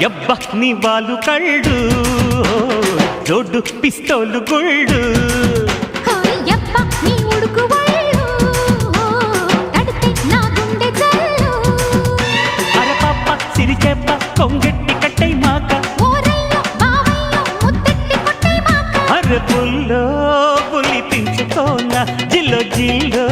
యబ్బ నీ వాలు కళ్ళు రోడ్డు పిస్తోలు గుళ్ళు యబ్బ నీ ఉడుకు వళ్ళు తడితే నా గుండె జల్లు అరపప్ప సిరిచెప్ప కొంగెట్టి కట్టై మాక ఓరయ్యో బావయ్యో ముద్దెట్టి కొట్టై మాక అరే పుల్లో పులి పించుకోన జిల్లో జిల్లో